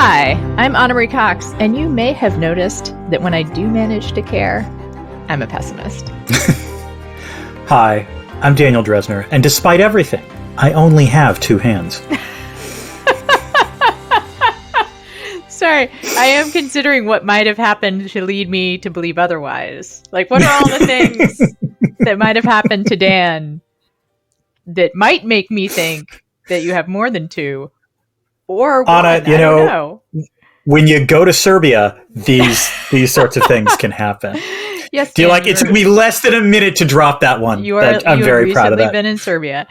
Hi, I'm Anna Marie Cox, and you may have noticed that when I do manage to care, I'm a pessimist. Hi, I'm Daniel Dresner, and despite everything, I only have 2 hands. Sorry, I am considering what might have happened to lead me to believe otherwise. Like, what are all the things that might have happened to Dan that might make me think that you have more than 2? Or one? Anna, I don't know. When you go to Serbia, these sorts of things can happen. Yes, Do you Dan, like? It took me less than a minute to drop that one. I'm very proud of that. You've been in Serbia,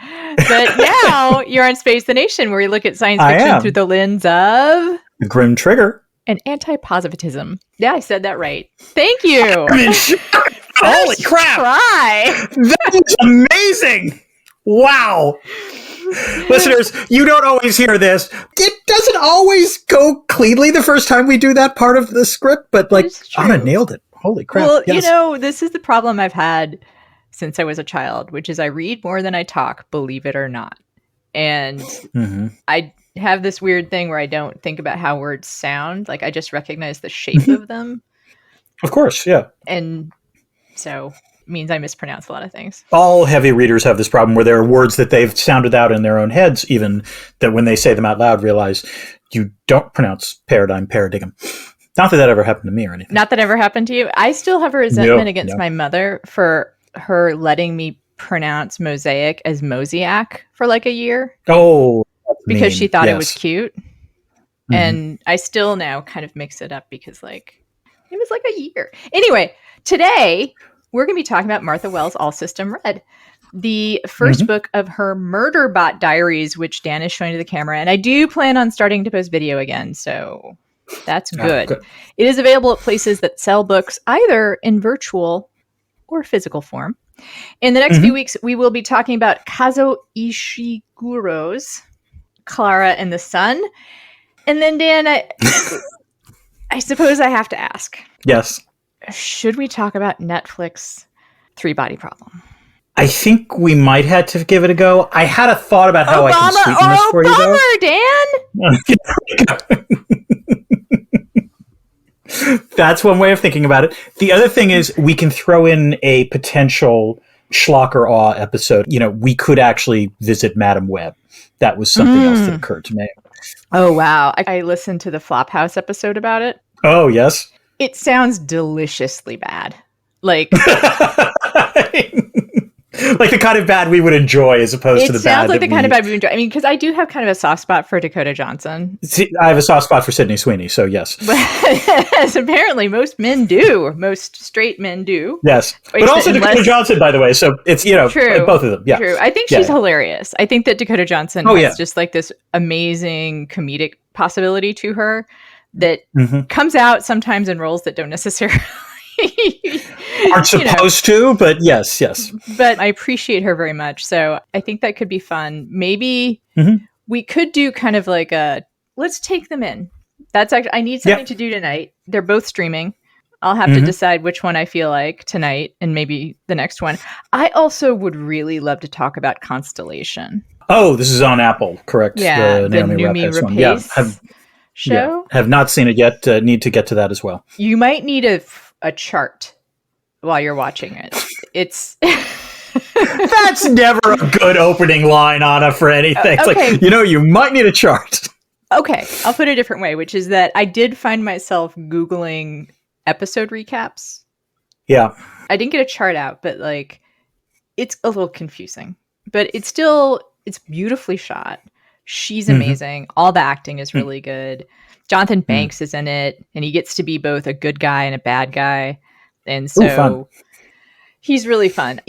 but now you're on Space the Nation, where we look at science fiction through the lens of the Grim Trigger and anti-positivism. Yeah, I said that right. Thank you. Holy crap! Try. That was amazing. Wow. Listeners, you don't always hear this. It doesn't always go cleanly the first time we do that part of the script, but like Anna nailed it. Holy crap. Well, yes. This is the problem I've had since I was a child, which is I read more than I talk, believe it or not. And I have this weird thing where I don't think about how words sound. Like, I just recognize the shape of them. Of course, yeah. And so means I mispronounce a lot of things. All heavy readers have this problem where there are words that they've sounded out in their own heads, even that when they say them out loud, realize you don't pronounce paradigm. Not that ever happened to me or anything. Not that ever happened to you. I still have a resentment against my mother for her letting me pronounce mosaic as mosaic for like a year. Oh, because she thought it was cute. Mm-hmm. And I still now kind of mix it up because like it was like a year. Anyway, today we're going to be talking about Martha Wells' All System Red, the first book of her Murderbot diaries, which Dan is showing to the camera. And I do plan on starting to post video again, so that's good. It is available at places that sell books either in virtual or physical form. In the next few weeks, we will be talking about Kazuo Ishiguro's Clara and the Sun. And then, Dan, I suppose I have to ask. Yes. Should we talk about Netflix 3-Body Problem? I think we might have to give it a go. I had a thought about how I can sweeten this for you, Dan. That's one way of thinking about it. The other thing is we can throw in a potential Schlock or Awe episode. We could actually visit Madam Web. That was something else that occurred to me. Oh, wow. I listened to the Flophouse episode about it. Oh, yes. It sounds deliciously bad. Like like the kind of bad we would enjoy as opposed to the bad. It sounds like the kind of bad we enjoy. I mean, because I do have kind of a soft spot for Dakota Johnson. See, I have a soft spot for Sydney Sweeney, so yes. As apparently most men do. Most straight men do. Yes. But also Dakota Johnson, by the way. So it's, true. Like both of them. Yeah. True. I think she's hilarious. I think that Dakota Johnson has just like this amazing comedic possibility to her that comes out sometimes in roles that don't necessarily aren't supposed to, but yes. But I appreciate her very much. So I think that could be fun. Maybe we could do kind of like let's take them in. That's actually, I need something to do tonight. They're both streaming. I'll have to decide which one I feel like tonight and maybe the next one. I also would really love to talk about Constellation. Oh, this is on Apple, correct? Yeah, the Noomi Rapace show. Yeah, have not seen it yet. Need to get to that as well. You might need a chart while you're watching it. It's that's never a good opening line, Anna, for anything. It's like, you might need a chart. Okay, I'll put it a different way, which is that I did find myself Googling episode recaps. Yeah. I didn't get a chart out, but like it's a little confusing. But it's beautifully shot. She's amazing. All the acting is really good. Jonathan Banks is in it, and he gets to be both a good guy and a bad guy. And so he's really fun.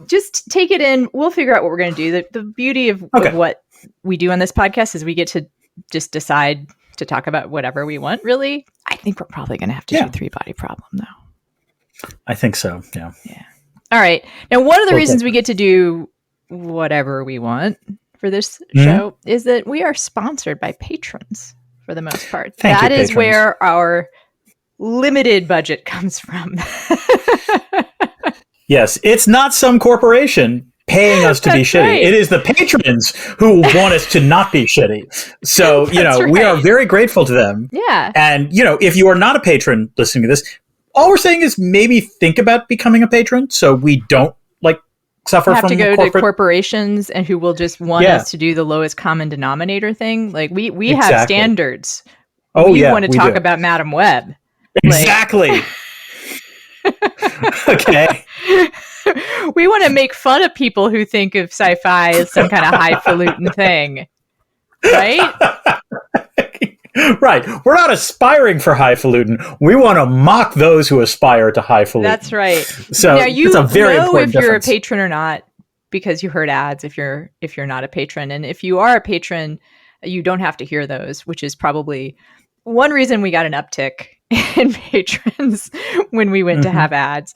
Just take it in. We'll figure out what we're going to do. The beauty of what we do on this podcast is we get to just decide to talk about whatever we want, really. I think we're probably going to have to do 3-Body Problem, though. I think so, yeah. All right. Now, one of the reasons we get to do whatever we want for this show is that we are sponsored by patrons for the most part. That is where our limited budget comes from. Yes, it's not some corporation paying us to be shitty. Right. It is the patrons who want us to not be shitty. So, we are very grateful to them. Yeah. And, if you are not a patron listening to this, all we're saying is maybe think about becoming a patron so we don't suffer have from to go corporate... to corporations and who will just want us to do the lowest common denominator thing. Like we have standards. We want to talk about Madam Web. Exactly. Okay. We want to make fun of people who think of sci-fi as some kind of highfalutin thing. Right? Right. We're not aspiring for highfalutin. We want to mock those who aspire to highfalutin. That's right. So now you it's a very know important if you're difference. a patron or not because you heard ads if you're not a patron. And if you are a patron, you don't have to hear those, which is probably one reason we got an uptick in patrons when we went to have ads.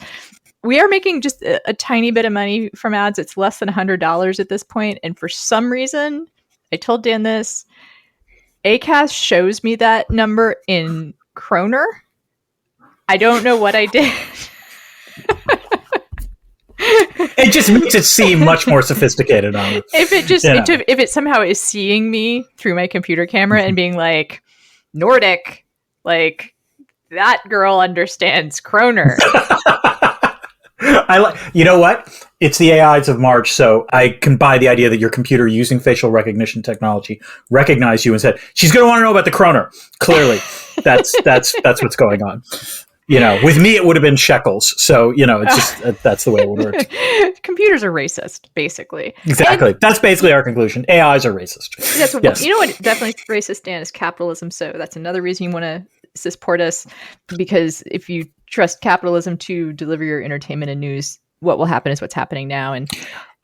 We are making just a tiny bit of money from ads. It's less than $100 at this point. And for some reason, I told Dan this, Acast shows me that number in kroner. I don't know what I did. It just makes it seem much more sophisticated on it. If it somehow is seeing me through my computer camera and being like, Nordic, like that girl understands kroner. You know what? It's the AIs of March, so I can buy the idea that your computer using facial recognition technology recognized you and said, she's going to want to know about the kroner. Clearly, that's what's going on. With me, it would have been shekels. So, it's just, that's the way it would work. Computers are racist, basically. Exactly. And that's basically our conclusion. AIs are racist. Yes. You know what definitely racist, Dan, is capitalism. So that's another reason you want to support us, because if you trust capitalism to deliver your entertainment and news, what will happen is what's happening now. And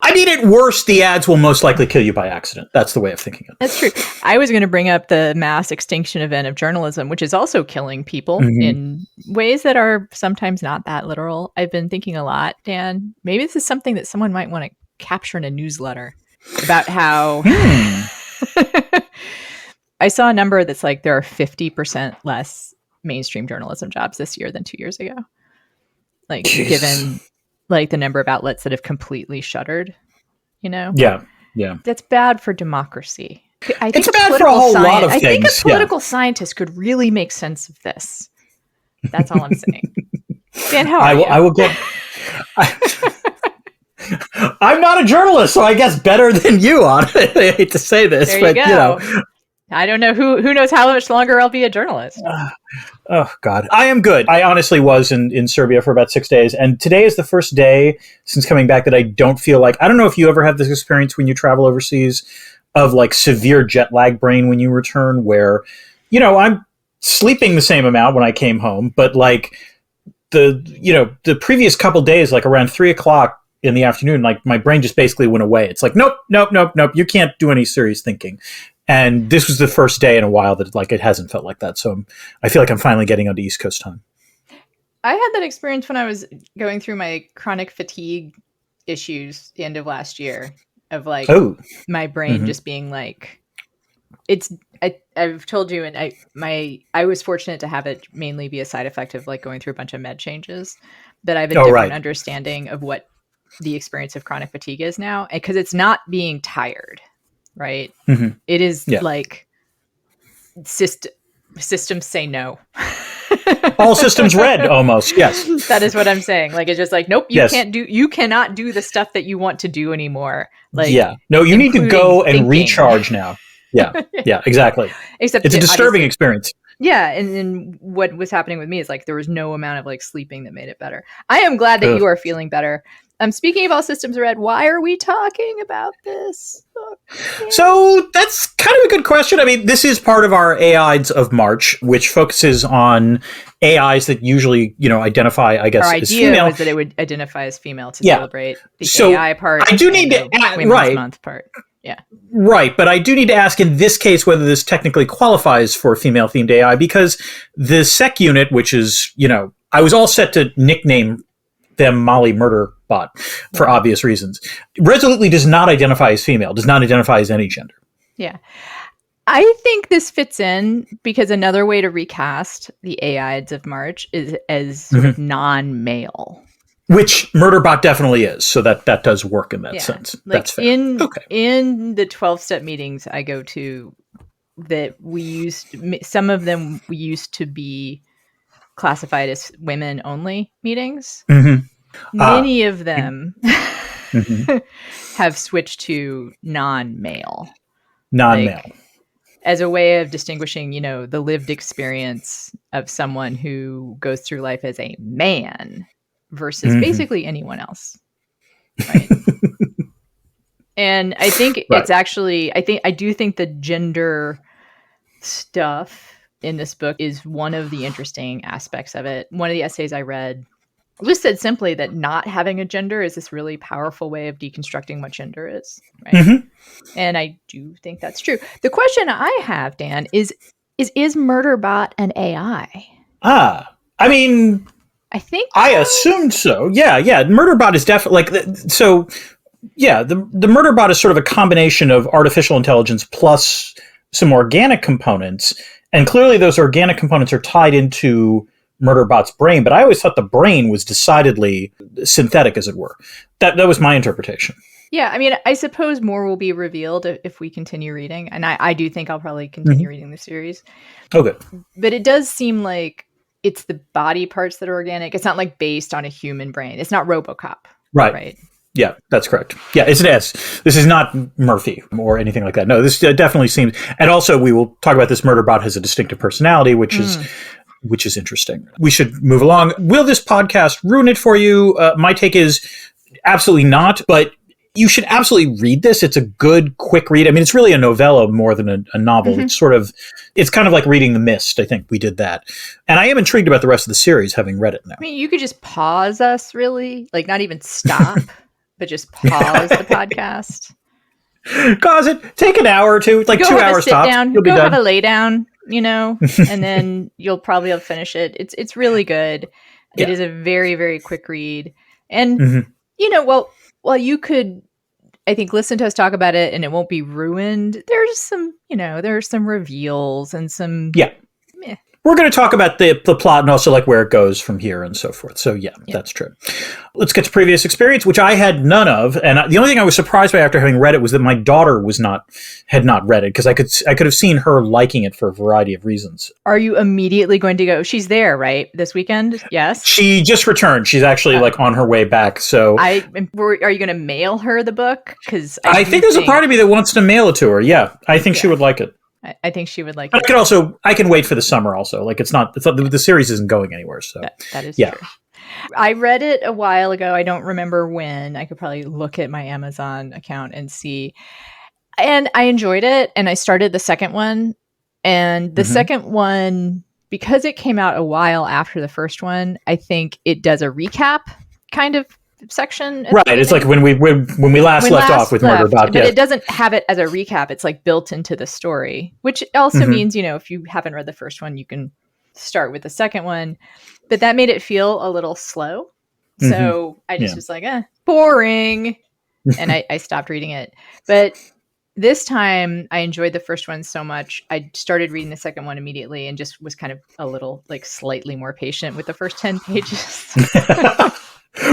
I mean, at worst, the ads will most likely kill you by accident. That's the way of thinking of it. That's true. I was going to bring up the mass extinction event of journalism, which is also killing people in ways that are sometimes not that literal. I've been thinking a lot, Dan, maybe this is something that someone might want to capture in a newsletter about how I saw a number that's like there are 50% less mainstream journalism jobs this year than 2 years ago. Like, given like the number of outlets that have completely shuttered, Yeah. That's bad for democracy. I think it's bad for a whole lot of things. I think a political scientist could really make sense of this. That's all I'm saying. Dan, how are you? I will get... I'm not a journalist, so I guess better than you on it. I hate to say this, there you go. I don't know who knows how much longer I'll be a journalist. Oh, God. I am good. I honestly was in Serbia for about 6 days. And today is the first day since coming back that I don't feel like... I don't know if you ever have this experience when you travel overseas of like severe jet lag brain when you return where, I'm sleeping the same amount when I came home. But like the previous couple days, like around 3:00 in the afternoon, like my brain just basically went away. It's like, nope. You can't do any serious thinking. And this was the first day in a while that it hasn't felt like that. So I feel like I'm finally getting onto East Coast time. I had that experience when I was going through my chronic fatigue issues the end of last year of my brain just being like, I've told you, and I was fortunate to have it mainly be a side effect of like going through a bunch of med changes, that I have a different understanding of what the experience of chronic fatigue is now. Because it's not being tired. Right. It is like systems say no. All systems red almost. Yes. That is what I'm saying. Like, it's just like, nope, you cannot do the stuff that you want to do anymore. Like, no, you need to go and recharge now. Yeah. Yeah, exactly. Except it's a disturbing experience. Yeah. And what was happening with me is like, there was no amount of like sleeping that made it better. I am glad that you are feeling better. Speaking of all systems red, why are we talking about this? So that's kind of a good question. I mean, this is part of our AIs of March, which focuses on AIs that usually, identify, I guess, as female. Our idea was that it would identify as female to celebrate the AI part. I do need to Women's Month part. Yeah. Right. But I do need to ask in this case whether this technically qualifies for female-themed AI, because the SEC unit, which is, I was all set to nickname them Molly Murderbot for obvious reasons, resolutely does not identify as female, does not identify as any gender. Yeah. I think this fits in because another way to recast the AIs of March is as sort of non-male. Which Murderbot definitely is. So that does work in that sense. Like that's fair. In the 12-step meetings I go to, that some of them we used to be classified as women only meetings. Many of them have switched to non-male. Like, as a way of distinguishing, the lived experience of someone who goes through life as a man versus basically anyone else. Right. And I think it's actually, I do think the gender stuff in this book is one of the interesting aspects of it. One of the essays I read just said simply that not having a gender is this really powerful way of deconstructing what gender is. Right. And I do think that's true. The question I have, Dan, is Murderbot an AI? I mean, I think I assumed so. Yeah. Murderbot is definitely the Murderbot is sort of a combination of artificial intelligence plus some organic components, and clearly those organic components are tied into Murderbot's brain. But I always thought the brain was decidedly synthetic, as it were. That was my interpretation. Yeah, I mean, I suppose more will be revealed if we continue reading, and I do think I'll probably continue reading the series. Okay, but it does seem like it's the body parts that are organic. It's not like based on a human brain. It's not RoboCop. Right. Yeah, that's correct. Yeah, it's an S. This is not Murphy or anything like that. No, this definitely seems. And also, we will talk about this. Murderbot has a distinctive personality, which is interesting. We should move along. Will this podcast ruin it for you? My take is absolutely not. But you should absolutely read this. It's a good, quick read. I mean, it's really a novella more than a novel. It's kind of like reading The Mist. I think we did that. And I am intrigued about the rest of the series, having read it now. I mean, you could just pause us, really. Like, not even stop, but just pause the podcast. Pause it. Take an hour or two, like 2 hours tops. You'll be done. Have a lay down, and then you'll probably finish it. It's really good. Yeah. It is a very, very quick read. And, while you could, I think, listen to us talk about it and it won't be ruined, there's some, there's some reveals and some... Yeah. Meh. We're going to talk about the plot and also like where it goes from here and so forth. So yeah, that's true. Let's get to previous experience, which I had none of. And the only thing I was surprised by after having read it was that my daughter had not read it, because I could have seen her liking it for a variety of reasons. Are you immediately going to go? She's there, right? This weekend? Yes. She just returned. She's actually on her way back. So are you going to mail her the book? Because I think there's a part of me that wants to mail it to her. Yeah. I think she would like it. I think she would like it. I can wait for the summer also. Like it's not the series isn't going anywhere. So that is true. I read it a while ago. I don't remember when. I could probably look at my Amazon account and see. And I enjoyed it. And I started the second one. And the second one, because it came out a while after the first one, I think it does a recap kind of section. Right. It's like when we last left off with Murderbot. But it doesn't have it as a recap. It's like built into the story, which also means, if you haven't read the first one, you can start with the second one. But that made it feel a little slow. So I just was like, boring. And I stopped reading it. But this time I enjoyed the first one so much. I started reading the second one immediately and just was kind of a little like slightly more patient with the first 10 pages.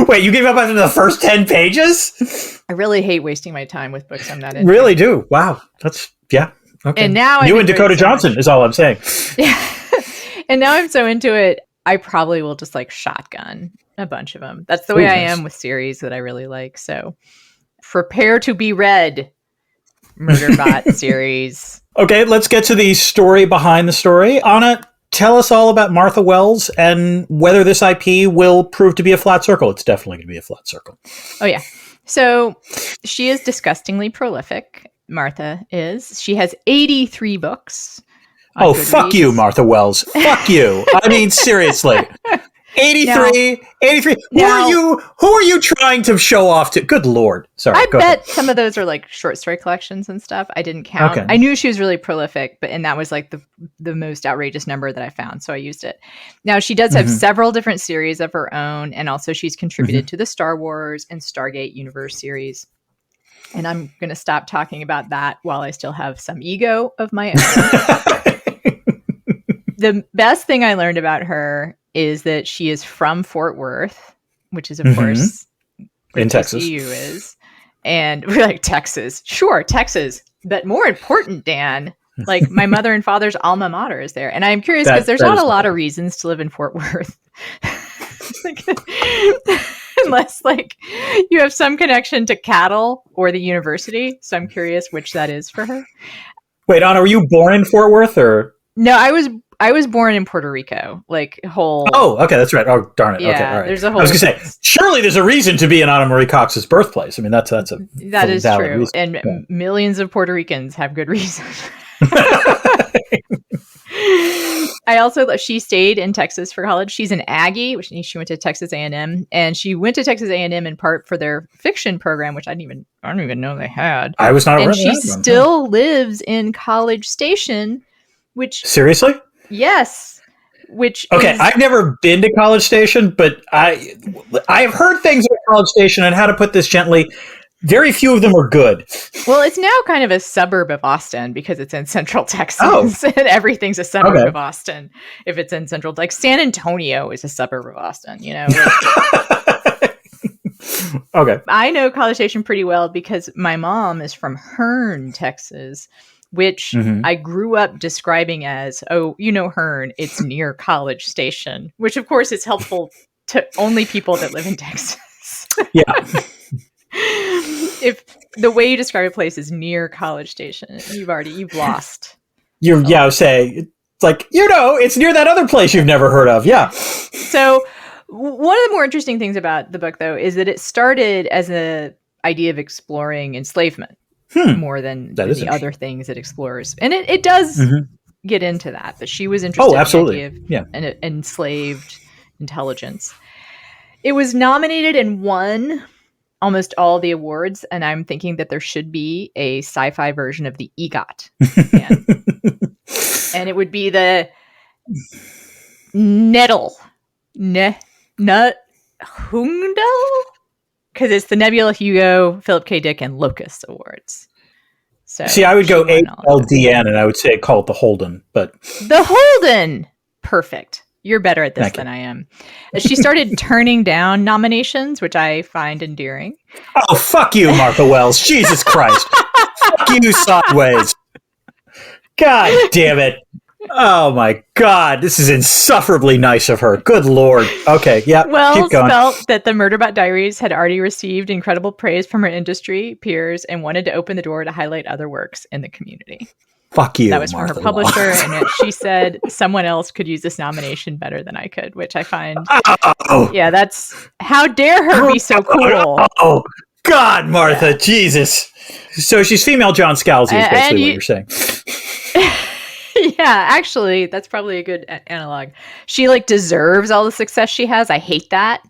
Wait, you gave up after the first 10 pages? I really hate wasting my time with books I'm not into. Really do. Wow. That's, yeah. Okay. And now you and Dakota Johnson is all I'm saying. Yeah. And now I'm so into it, I probably will just like shotgun a bunch of them. That's the way I am with series that I really like. So prepare to be read, Murderbot series. Okay, let's get to the story behind the story. Anna, tell us all about Martha Wells and whether this IP will prove to be a flat circle. It's definitely going to be a flat circle. Oh, yeah. So she is disgustingly prolific. Martha is. She has 83 books. Oh, fuck you, Martha Wells. Fuck you. I mean, seriously. 83. Now, who are you trying to show off to? Good Lord. Sorry. I bet some of those are like short story collections and stuff. I didn't count. Okay. I knew she was really prolific, and that was like the most outrageous number that I found. So I used it. Now she does have several different series of her own. And also she's contributed to the Star Wars and Stargate universe series. And I'm going to stop talking about that while I still have some ego of my own. The best thing I learned about her is that she is from Fort Worth, which is, of course, in Texas. TCU is. And we're like, Texas. Sure, Texas. But more important, Dan, like my mother and father's alma mater is there. And I'm curious because there's not a lot of reasons to live in Fort Worth. Unless like you have some connection to cattle or the university. So I'm curious which that is for her. Wait, Anna, were you born in Fort Worth or? No, I was born in Puerto Rico, like whole. Oh, okay, that's right. Oh, darn it. Yeah, okay, all right. There's a whole. I was going to say, surely there's a reason to be in Anna Marie Cox's birthplace. I mean, that is true, reason. And millions of Puerto Ricans have good reason. She stayed in Texas for college. She's an Aggie, which means she went to Texas A&M, and she went to Texas A&M in part for their fiction program, which I don't even know they had. I was not aware of that. And she still lives in College Station, which seriously? Yes. Which I've never been to College Station, but I've heard things about College Station, and how to put this gently, very few of them are good. Well, it's now kind of a suburb of Austin because it's in Central Texas, and everything's a suburb of Austin if it's in Central. Like San Antonio is a suburb of Austin, you know. Okay. I know College Station pretty well because my mom is from Hearn, Texas, which I grew up describing as, Hearn, it's near College Station, which of course is helpful to only people that live in Texas. Yeah. If the way you describe a place is near College Station, you've lost. I would say it's like, it's near that other place you've never heard of. Yeah. So one of the more interesting things about the book, though, is that it started as an idea of exploring enslavement more than the other things it explores. And it does get into that, but she was interested in the idea of enslaved intelligence. It was nominated and won almost all the awards, and I'm thinking that there should be a sci-fi version of the EGOT. And it would be the Nettle. Nut Hungdel? Because it's the Nebula, Hugo, Philip K. Dick, and Locust Awards. So see, I would go HLDN, and I would say call it the Holden, but the Holden, perfect. You're better at this than I am. She started turning down nominations, which I find endearing. Oh, fuck you, Martha Wells! Jesus Christ! Fuck you, sideways! God damn it! Oh my God, this is insufferably nice of her. Good Lord. Okay, yeah. Wells felt that the Murderbot Diaries had already received incredible praise from her industry peers and wanted to open the door to highlight other works in the community. Fuck you, that was Martha from her publisher, and she said someone else could use this nomination better than I could, which I find, that's how dare her be so cool. Oh God, Martha, Jesus. So she's female John Scalzi, is basically what you're saying. Yeah, actually, that's probably a good analog. She deserves all the success she has. I hate that.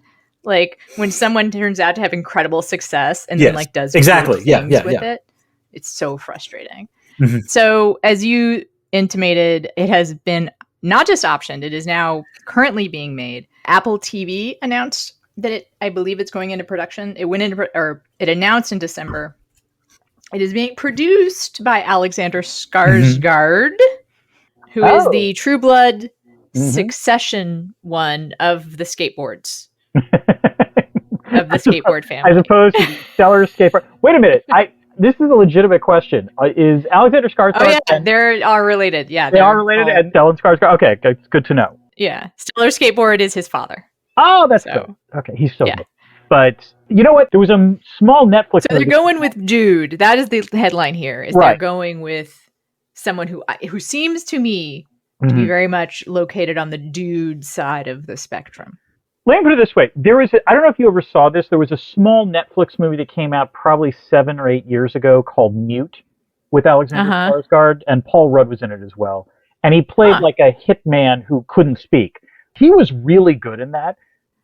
Like when someone turns out to have incredible success and then does exactly things with it, it's so frustrating. Mm-hmm. So as you intimated, it has been not just optioned, it is now currently being made. Apple TV announced that I believe it's going into production. It announced in December. It is being produced by Alexander Skarsgård, who is the True Blood Succession one of the skateboards. Of the skateboard family. As opposed to Stellar Skateboard. Wait a minute. This is a legitimate question. Is Alexander Skarsgård... Oh, yeah. They are related. Yeah. They are related, and Stellan Skarsgård... Okay, good to know. Yeah. Stellar Skateboard is his father. Oh, that's good. Okay, he's still good. But you know what? There was a small Netflix... So they're going with Dude. That is the headline here. Is they're going with someone who seems to me to be very much located on the dude side of the spectrum. Let me put it this way. I don't know if you ever saw this. There was a small Netflix movie that came out probably 7 or 8 years ago called Mute with Alexander Skarsgård, and Paul Rudd was in it as well. And he played like a hitman who couldn't speak. He was really good in that.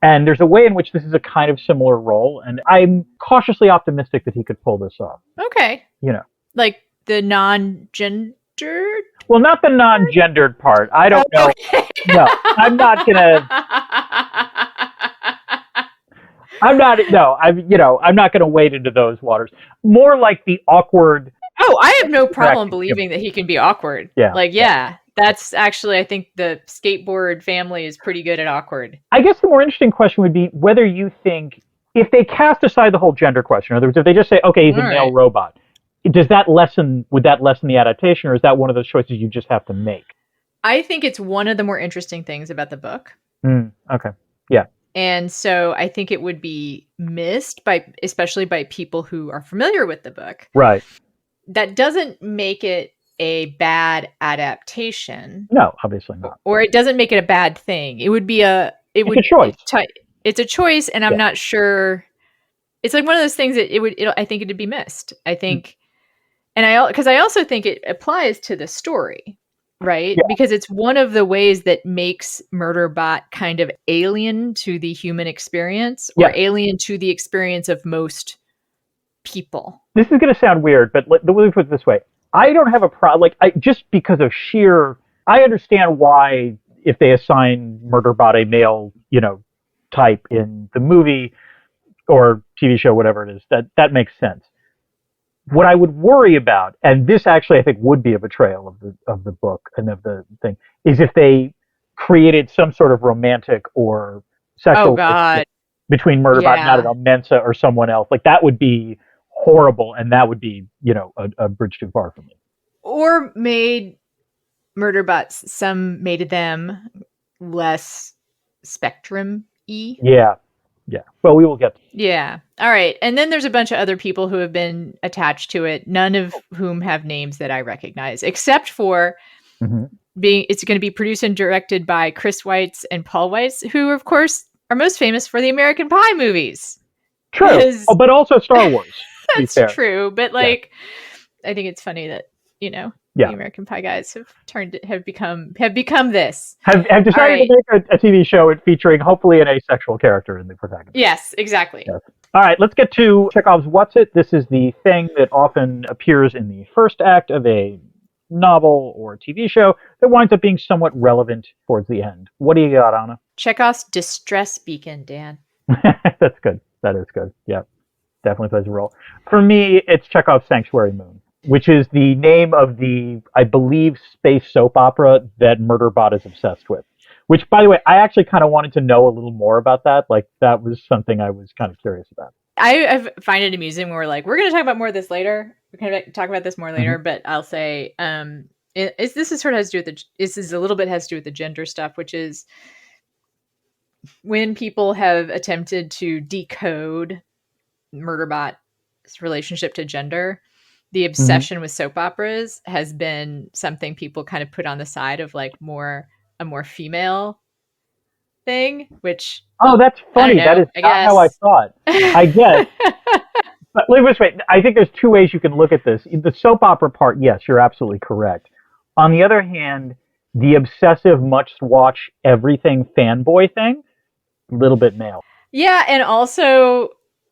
And there's a way in which this is a kind of similar role. And I'm cautiously optimistic that he could pull this off. Okay. Like the non-gendered? Well, not the non-gendered part. I don't know. Okay. No, I'm not going to... I'm not going to wade into those waters. More like the awkward. Oh, I have no problem believing that he can be awkward. Yeah. That's actually, I think the skateboard family is pretty good at awkward. I guess the more interesting question would be whether you think, if they cast aside the whole gender question, in other words, if they just say, okay, he's a male robot, would that lessen the adaptation, or is that one of those choices you just have to make? I think it's one of the more interesting things about the book. Okay. Yeah. And so I think it would be missed especially by people who are familiar with the book. Right. That doesn't make it a bad adaptation. No, obviously not. Or it doesn't make it a bad thing. It would be a choice. It's a choice, and I'm not sure. It's like one of those things that I think it'd be missed. I think, because I also think it applies to the story, right? Yeah. Because it's one of the ways that makes Murderbot kind of alien to the human experience, or alien to the experience of most people. This is going to sound weird, but let me put it this way. I don't have a problem, just because of I understand why, if they assign Murderbot a male, type in the movie or TV show, whatever it is, that makes sense. What I would worry about, and this actually I think would be a betrayal of the book and of the thing, is if they created some sort of romantic or sexual relationship between Murderbot and, I don't know, Mensa or someone else. Like, that would be horrible, and that would be, a bridge too far for me. Or made them less spectrum-y. Yeah. Well, we will get to that. Yeah. All right. And then there's a bunch of other people who have been attached to it, none of whom have names that I recognize, except for it's going to be produced and directed by Chris Weitz and Paul Weitz, who, of course, are most famous for the American Pie movies. True. But also Star Wars. That's true. But I think it's funny that, the American Pie guys have become this. Have decided to make a TV show featuring hopefully an asexual character in the protagonist. Yes, exactly. Yes. All right, let's get to Chekhov's What's It. This is the thing that often appears in the first act of a novel or TV show that winds up being somewhat relevant towards the end. What do you got, Anna? Chekhov's distress beacon, Dan. That's good. That is good. Yeah, definitely plays a role. For me, it's Chekhov's Sanctuary Moon, which is the name of the, I believe, space soap opera that Murderbot is obsessed with. Which, by the way, I actually kind of wanted to know a little more about that. Like, that was something I was kind of curious about. I find it amusing when we're like, we're going to talk about more of this later. We're going to talk about this more later, but I'll say, this is a little bit has to do with the gender stuff, which is when people have attempted to decode Murderbot's relationship to gender, the obsession with soap operas has been something people kind of put on the side of like a more female thing, which... Oh, that's funny. That is not how I thought. I guess. But wait, I think there's two ways you can look at this. The soap opera part, yes, you're absolutely correct. On the other hand, the obsessive must-watch everything fanboy thing, a little bit male. Yeah, and also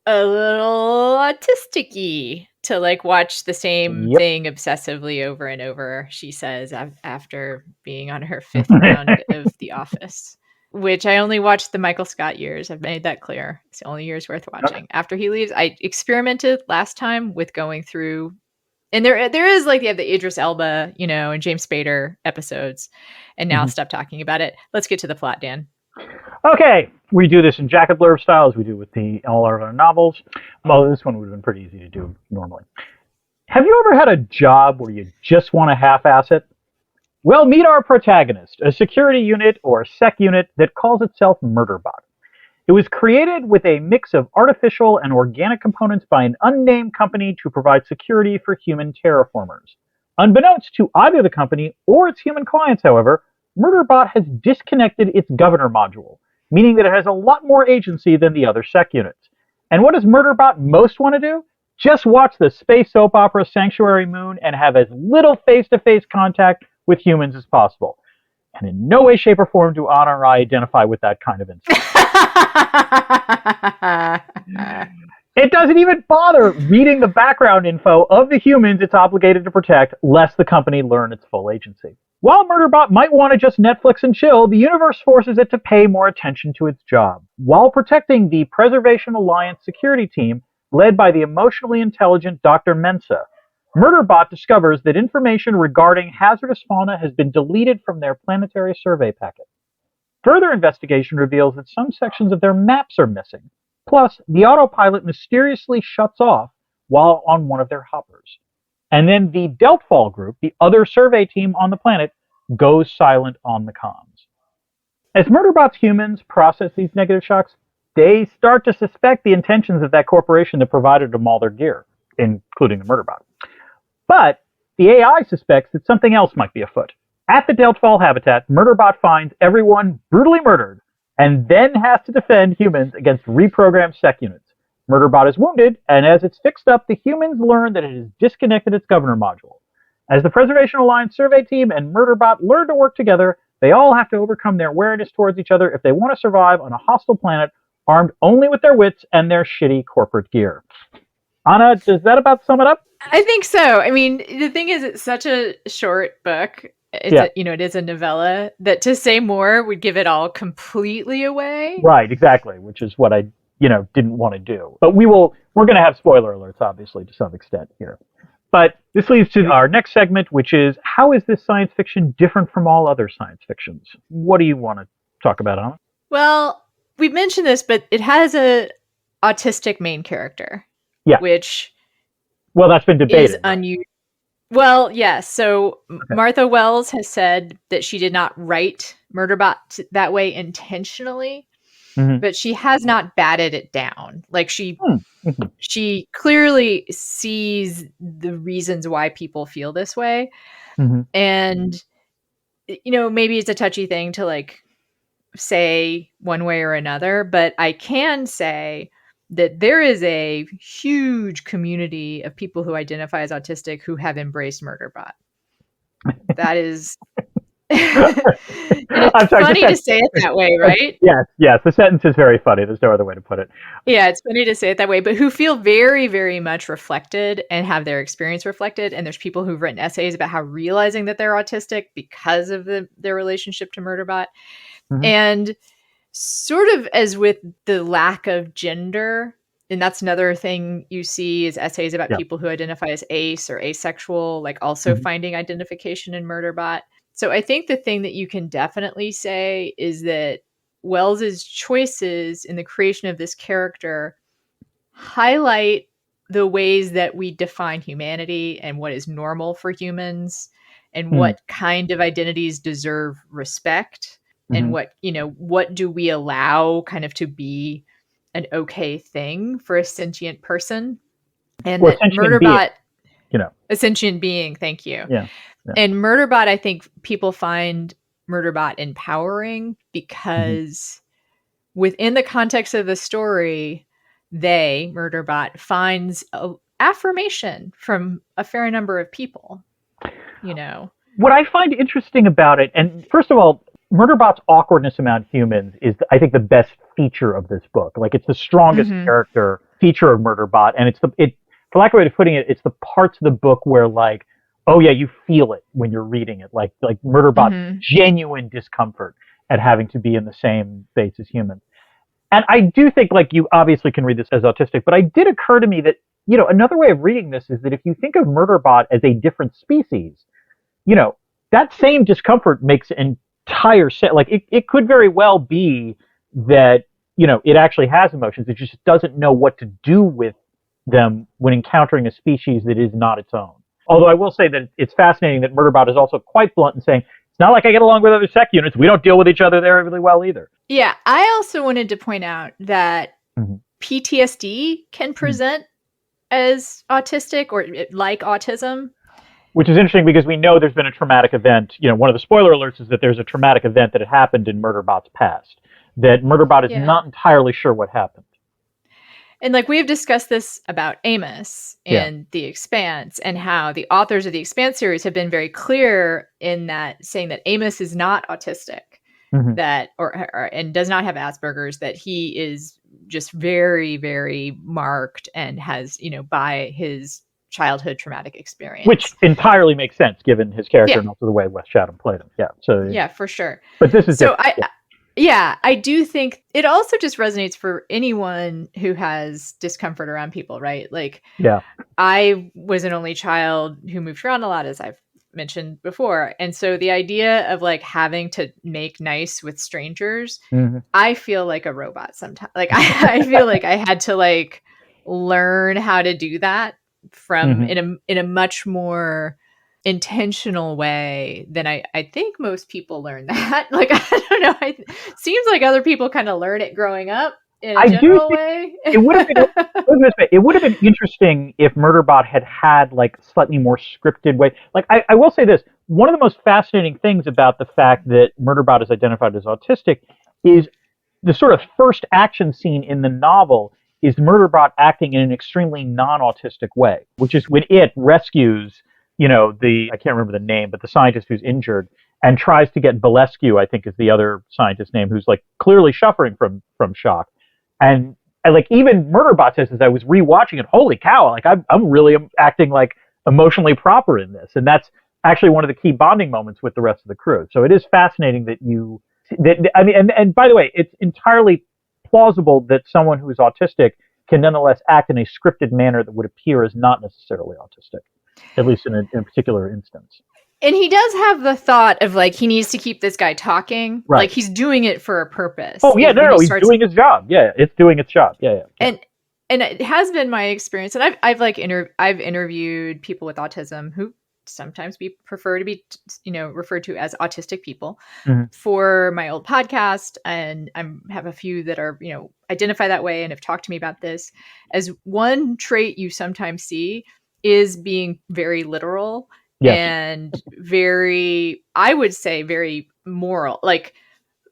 a little autistic-y to like watch the same thing obsessively over and over, she says, after being on her 5th round of The Office, which I only watched the Michael Scott years. I've made that clear. It's the only years worth watching. Okay. After he leaves, I experimented last time with going through, and there is like, you have the Idris Elba, and James Spader episodes, and now I'll stop talking about it. Let's get to the plot, Dan. Okay, we do this in jacket blurb style as we do with all our other novels. Well, this one would have been pretty easy to do normally. Have you ever had a job where you just want to half-ass it? Well, meet our protagonist, a security unit or sec unit that calls itself Murderbot. It was created with a mix of artificial and organic components by an unnamed company to provide security for human terraformers. Unbeknownst to either the company or its human clients, however, Murderbot has disconnected its governor module, meaning that it has a lot more agency than the other sec units. And what does Murderbot most want to do? Just watch the space soap opera Sanctuary Moon and have as little face-to-face contact with humans as possible. And in no way, shape, or form do Anna or I identify with that kind of instinct. It doesn't even bother reading the background info of the humans it's obligated to protect, lest the company learn its full agency. While Murderbot might want to just Netflix and chill, the universe forces it to pay more attention to its job. While protecting the Preservation Alliance security team, led by the emotionally intelligent Dr. Mensa, Murderbot discovers that information regarding hazardous fauna has been deleted from their planetary survey packet. Further investigation reveals that some sections of their maps are missing. Plus, the autopilot mysteriously shuts off while on one of their hoppers. And then the Deltfall group, the other survey team on the planet, goes silent on the comms. As Murderbot's humans process these negative shocks, they start to suspect the intentions of that corporation that provided them all their gear, including the Murderbot. But the AI suspects that something else might be afoot. At the Deltfall habitat, Murderbot finds everyone brutally murdered and then has to defend humans against reprogrammed sec units. Murderbot is wounded, and as it's fixed up, the humans learn that it has disconnected its governor module. As the Preservation Alliance survey team and Murderbot learn to work together, they all have to overcome their wariness towards each other if they want to survive on a hostile planet armed only with their wits and their shitty corporate gear. Anna, does that about sum it up? I think so. I mean, the thing is, it's such a short book. It is a novella that to say more would give it all completely away. Right, exactly, which is what I, didn't want to do. But we're going to have spoiler alerts, obviously, to some extent here. But this leads to our next segment, which is, how is this science fiction different from all other science fictions? What do you want to talk about, Anna? Well, we've mentioned this, but it has a autistic main character. Yeah. Which... Well, that's been debated. Is unusual. Well, yes. So Martha Wells has said that she did not write Murderbot that way intentionally, but she has not batted it down. Like she clearly sees the reasons why people feel this way. And, maybe it's a touchy thing to like say one way or another, but I can say that there is a huge community of people who identify as autistic who have embraced Murderbot. That is... it's funny to say it that way, right? Yes. The sentence is very funny. There's no other way to put it. Yeah, it's funny to say it that way, but who feel very, very much reflected and have their experience reflected. And there's people who've written essays about how realizing that they're autistic because of their relationship to Murderbot. And sort of as with the lack of gender, and that's another thing you see is essays about people who identify as ace or asexual, like also finding identification in Murderbot. So I think the thing that you can definitely say is that Wells's choices in the creation of this character highlight the ways that we define humanity and what is normal for humans and what kind of identities deserve respect. And what do we allow kind of to be an okay thing for a sentient person? And that Murderbot, a sentient being, thank you. Yeah. And Murderbot, I think people find Murderbot empowering because within the context of the story, Murderbot, finds affirmation from a fair number of people, What I find interesting about it, and first of all, Murderbot's awkwardness around humans is, I think, the best feature of this book. Like, it's the strongest character feature of Murderbot, and for lack of a way of putting it, it's the parts of the book where, like, oh yeah, you feel it when you're reading it, like Murderbot's genuine discomfort at having to be in the same space as humans. And I do think, like, you obviously can read this as autistic, but it did occur to me that, another way of reading this is that if you think of Murderbot as a different species, that same discomfort makes an entire set. Like, it could very well be that, it actually has emotions. It just doesn't know what to do with them when encountering a species that is not its own. Although I will say that it's fascinating that Murderbot is also quite blunt in saying, it's not like I get along with other sec units. We don't deal with each other there really well either. Yeah, I also wanted to point out that PTSD can present as autistic or like autism. Which is interesting because we know there's been a traumatic event. One of the spoiler alerts is that there's a traumatic event that had happened in Murderbot's past. That Murderbot is not entirely sure what happened. And like we've discussed this about Amos and The Expanse, and how the authors of the Expanse series have been very clear in that, saying that Amos is not autistic, that and does not have Asperger's, that he is just very, very marked and has, by his childhood traumatic experience. Which entirely makes sense given his character and also the way Wes Chatham played him. Yeah. So yeah, for sure. But this is so Yeah, I do think it also just resonates for anyone who has discomfort around people, right? Like, Yeah. I was an only child who moved around a lot, as I've mentioned before. And so the idea of like having to make nice with strangers, I feel like a robot sometimes. Like I feel like I had to like learn how to do that from in a much more intentional way than I think most people learn that. Like, I don't know. Seems like other people kind of learn it growing up in a general way. It would have been. It would have been interesting if Murderbot had like slightly more scripted way. Like I will say this: one of the most fascinating things about the fact that Murderbot is identified as autistic is the sort of first action scene in the novel is Murderbot acting in an extremely non-autistic way, which is when it rescues, I can't remember the name, but the scientist who's injured and tries to get Valescu, I think is the other scientist's name, who's like clearly suffering from shock. And like even Murderbot says, as I was rewatching it, holy cow, like I'm really acting like emotionally proper in this. And that's actually one of the key bonding moments with the rest of the crew. So it is fascinating and by the way, it's entirely plausible that someone who is autistic can nonetheless act in a scripted manner that would appear as not necessarily autistic, at least in a particular instance. And he does have the thought of like he needs to keep this guy talking. Right. Like he's doing it for a purpose. Oh yeah, he's doing his job. Yeah, it's doing its job. Yeah. And it has been my experience, and I've interviewed people with autism who sometimes prefer to be referred to as autistic people for my old podcast, and I have a few that are identify that way and have talked to me about this. As one trait you sometimes see is being very literal. Yes. And very, I would say, very moral. Like,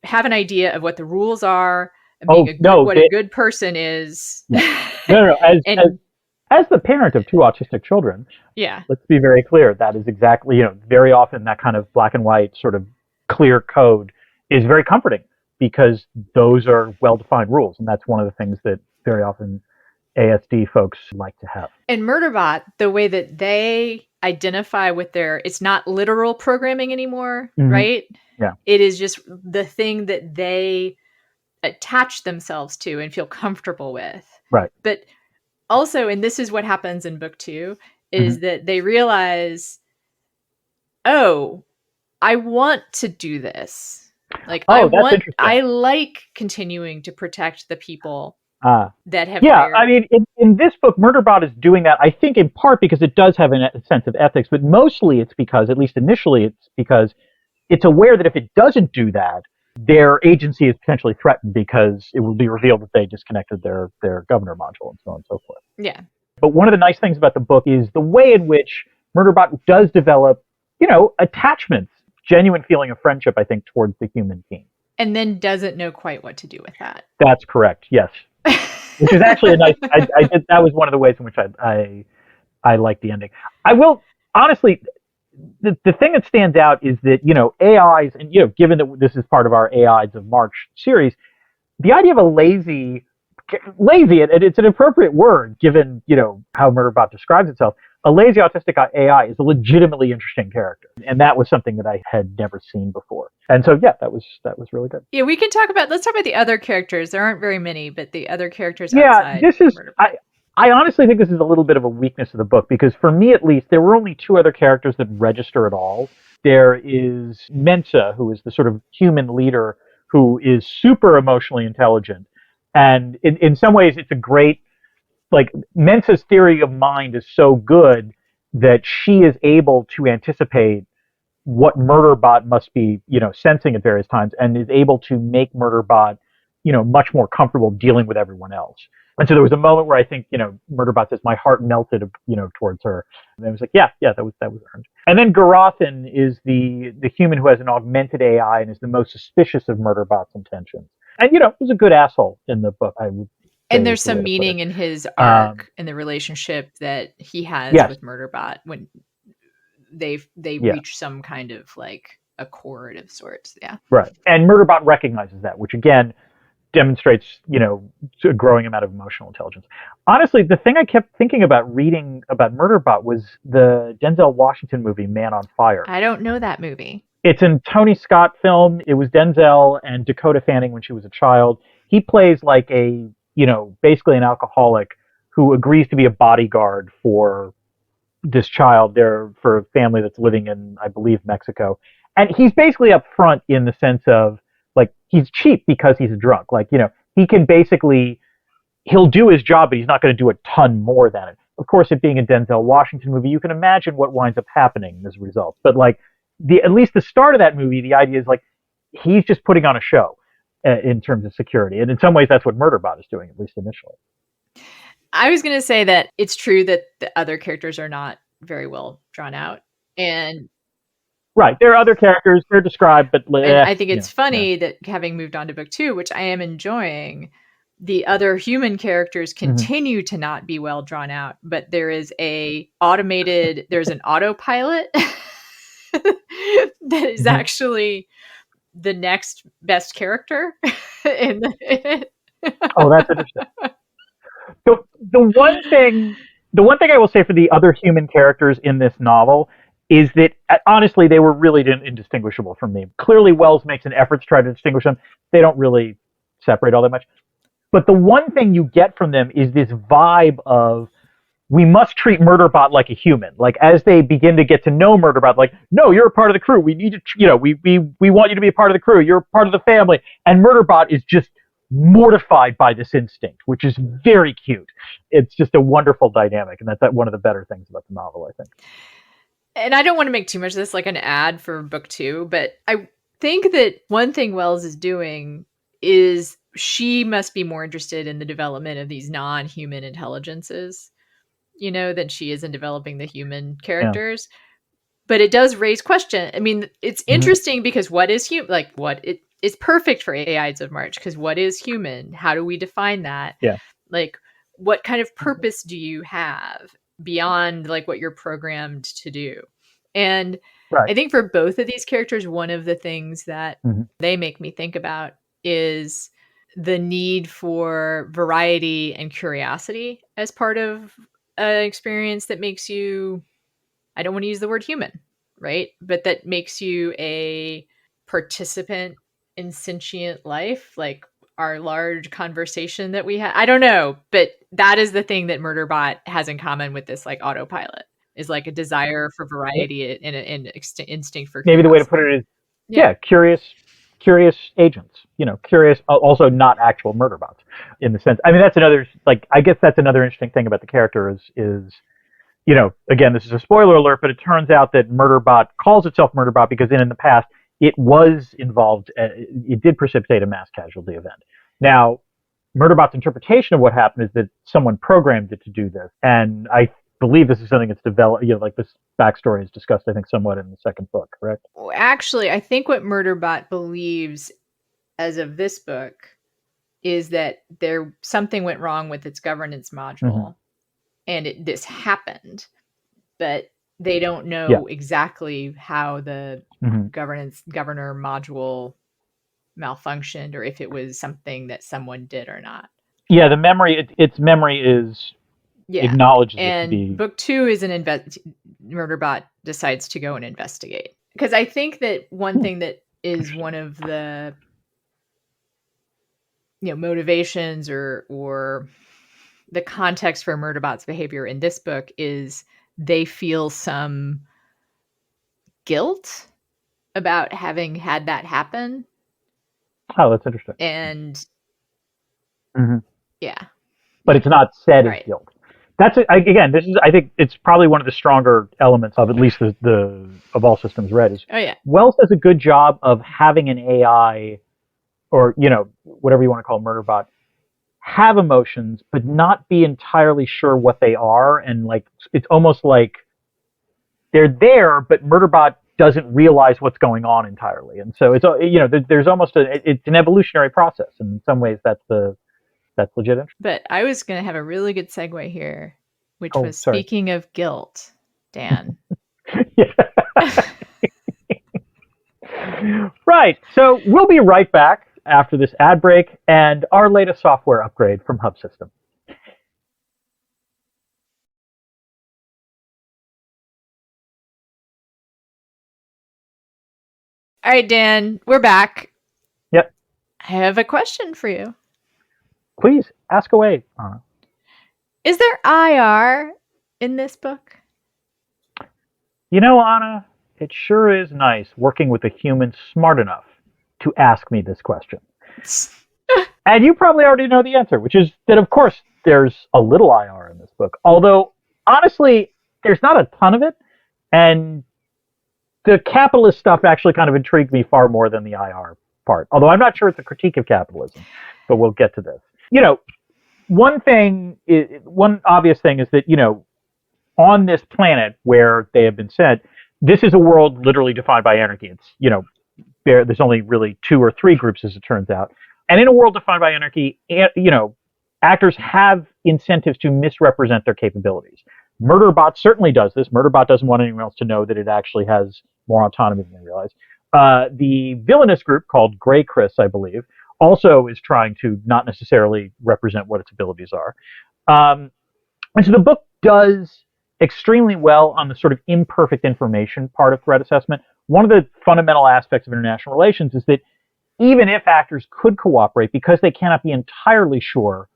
have an idea of what the rules are, and being a good person is. Yeah. No. As the parent of two autistic children, yeah, let's be very clear. That is exactly, very often that kind of black and white sort of clear code is very comforting because those are well-defined rules, and that's one of the things that very often ASD folks like to have. And Murderbot, the way that they identify with it's not literal programming anymore, right? Yeah. It is just the thing that they attach themselves to and feel comfortable with. Right. But also, and this is what happens in book 2, is that they realize, oh, I want to do this. Like, I like continuing to protect the people that have. Yeah, I mean, in this book, Murderbot is doing that, I think, in part because it does have a sense of ethics, but mostly it's because, at least initially, it's because it's aware that if it doesn't do that, their agency is potentially threatened because it will be revealed that they disconnected their governor module and so on and so forth. Yeah. But one of the nice things about the book is the way in which Murderbot does develop, attachments, genuine feeling of friendship, I think, towards the human team. And then doesn't know quite what to do with that. That's correct, yes. Which is actually a nice, that was one of the ways in which I like the ending. I will, honestly, the thing that stands out is that, AIs, and, given that this is part of our AIs of March series, the idea of a lazy, and it's an appropriate word given, how Murderbot describes itself, a lazy autistic AI is a legitimately interesting character. And that was something that I had never seen before. And so, yeah, that was really good. Yeah, let's talk about the other characters. There aren't very many, but the other characters outside. Yeah, I honestly think this is a little bit of a weakness of the book because for me, at least, there were only 2 other characters that register at all. There is Mensa, who is the sort of human leader who is super emotionally intelligent. And in some ways, it's a great, like, Mensa's theory of mind is so good that she is able to anticipate what Murderbot must be, sensing at various times and is able to make Murderbot, much more comfortable dealing with everyone else. And so there was a moment where I think, Murderbot says, my heart melted, towards her. And I was like, yeah, that was earned. And then Garathan is the human who has an augmented AI and is the most suspicious of Murderbot's intentions. And, was a good asshole in the book, I would. And there's some meaning in his arc and the relationship that he has with Murderbot when they reach some kind of like accord of sorts. Yeah. Right. And Murderbot recognizes that, which again demonstrates, a growing amount of emotional intelligence. Honestly, the thing I kept thinking about reading about Murderbot was the Denzel Washington movie Man on Fire. I don't know that movie. It's a Tony Scott film. It was Denzel and Dakota Fanning when she was a child. He plays like basically an alcoholic who agrees to be a bodyguard for this child there for a family that's living in, I believe, Mexico. And he's basically upfront in the sense of like he's cheap because he's a drunk. Like, he can basically he'll do his job, but he's not going to do a ton more than it. Of course, it being a Denzel Washington movie, you can imagine what winds up happening as a result. But like at least the start of that movie, the idea is like he's just putting on a show in terms of security, and in some ways, that's what Murderbot is doing, at least initially. I was going to say that it's true that the other characters are not very well drawn out, and right, there are other characters, they're described, but I think it's funny that having moved on to book 2, which I am enjoying, the other human characters continue to not be well drawn out, but there's an autopilot that is actually the next best character. Oh, that's interesting. The one thing I will say for the other human characters in this novel is that honestly they were really indistinguishable from me. Clearly Wells makes an effort to try to distinguish them. They don't really separate all that much. But the one thing you get from them is this vibe of we must treat Murderbot like a human. Like as they begin to get to know Murderbot, like, no, you're a part of the crew. We need to, we want you to be a part of the crew. You're part of the family. And Murderbot is just mortified by this instinct, which is very cute. It's just a wonderful dynamic, and that's one of the better things about the novel, I think. And I don't want to make too much of this like an ad for book 2, but I think that one thing Wells is doing is she must be more interested in the development of these non-human intelligences, than she is in developing the human characters. Yeah. But it does raise question. I mean, it's interesting because what is human? Like it's perfect for AIs of March, because what is human? How do we define that? Yeah. Like what kind of purpose do you have beyond like what you're programmed to do? And I think for both of these characters, one of the things that they make me think about is the need for variety and curiosity as part of an experience that makes you, I don't want to use the word human, right? But that makes you a participant in sentient life, like our large conversation that we had. I don't know, but that is the thing that Murderbot has in common with this like autopilot, is like a desire for variety and an instinct for curiosity. Maybe the way to put it is, curious agents, curious, also not actual Murderbots in the sense. I mean, that's another, like, I guess that's another interesting thing about the character is again, this is a spoiler alert, but it turns out that Murderbot calls itself Murderbot because in the past it was involved, it did precipitate a mass casualty event. Now, Murderbot's interpretation of what happened is that someone programmed it to do this, and I believe this is something that's developed, like this backstory is discussed, I think, somewhat in the second book, correct? Actually, I think what Murderbot believes as of this book is that something went wrong with its governance module, and this happened, but they don't know exactly how the governor module malfunctioned, or if it was something that someone did or not. Yeah, the memory, its memory is acknowledges and it to be. Book 2 is Murderbot decides to go and investigate, because I think that one thing that is one of the motivations or the context for Murderbot's behavior in this book is they feel some guilt about having had that happen. Oh, that's interesting. And but it's not said as guilt. That's again, this is, I think it's probably one of the stronger elements of at least the of All Systems Red is Wells does a good job of having an AI, or whatever you want to call Murderbot, have emotions but not be entirely sure what they are, and like it's almost like they're there but Murderbot doesn't realize what's going on entirely, and so it's there's almost it's an evolutionary process, and in some ways that's legit. But I was going to have a really good segue here, which was speaking of guilt, Dan. Right. So we'll be right back after this ad break and our latest software upgrade from Hub System. All right, Dan, we're back. Yep. I have a question for you. Please ask away, Anna. Is there IR in this book? You know, Anna, it sure is nice working with a human smart enough to ask me this question. And you probably already know the answer, which is that, of course, there's a little IR in this book. Although, honestly, there's not a ton of it. And the capitalist stuff actually kind of intrigued me far more than the IR part. Although I'm not sure it's a critique of capitalism, but we'll get to this. You know, one obvious thing is that, you know, on this planet where they have been sent, this is a world literally defined by anarchy. It's, you know, there's only really 2 or 3 groups, as it turns out. And in a world defined by anarchy, you know, actors have incentives to misrepresent their capabilities. Murderbot certainly does this. Murderbot doesn't want anyone else to know that it actually has more autonomy than they realize. The villainous group called Grey Chris, I believe, also is trying to not necessarily represent what its abilities are. And so the book does extremely well on the sort of imperfect information part of threat assessment. One of the fundamental aspects of international relations is that even if actors could cooperate, because they cannot be entirely sure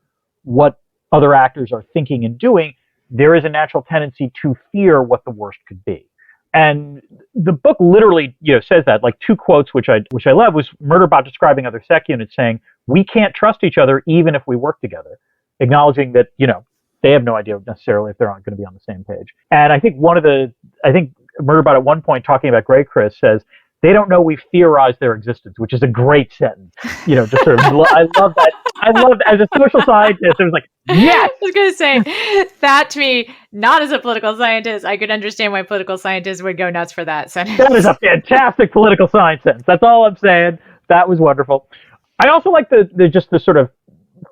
what other actors are thinking and doing, there is a natural tendency to fear what the worst could be. And the book literally, you know, says that. Like 2 quotes, which I love, was Murderbot describing other sec units saying, "We can't trust each other even if we work together," acknowledging that, you know, they have no idea necessarily if they're not going to be on the same page. And I think Murderbot at one point talking about Grey Chris says, "They don't know we've theorized their existence," which is a great sentence. You know, just sort of, I love that. I love as a social scientist, it was like, yes! I was going to say, that to me, not as a political scientist, I could understand why political scientists would go nuts for that sentence. That is a fantastic political science sentence. That's all I'm saying. That was wonderful. I also like the sort of